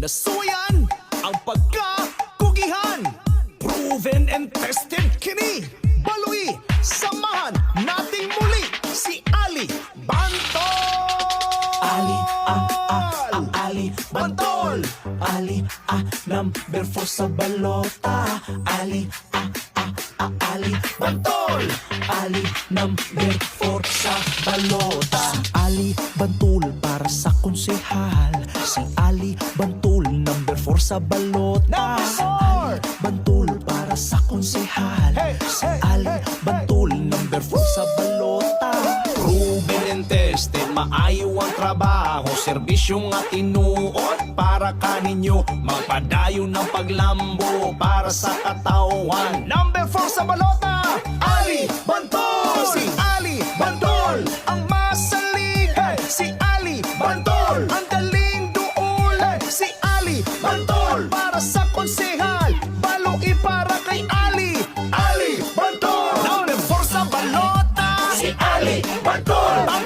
Nasuyan ang pagkakugihan. Proven and tested kini. Balui, samahan nating muli si Ali Bantol. Ali Bantol. Ali number 4 sa balota. Ali Bantol. Ali number 4 sa balota. Si Ali Bantol para sa konsehal. Si Ali Bantol number 4 sa balota. Number Si 4. Ali Bantol para sa konsehal. Hey, Si hey, Ali hey, Bantol number 4 sa balota. Proven and tested, maayo ang trabaho. Serbisyong at tinuod para kaninyo. Magpadayon ng paglambo para sa katawan. Number 4 sa balota, Ali Bantol. Si Ali Bantol ang masalig. Hey, si Ali Bantol ang galing duol. Hey, si Ali Bantol para sa konsehal. Baloi para kay Ali Bantol. Number 4 sa balota, si Ali Bantol ang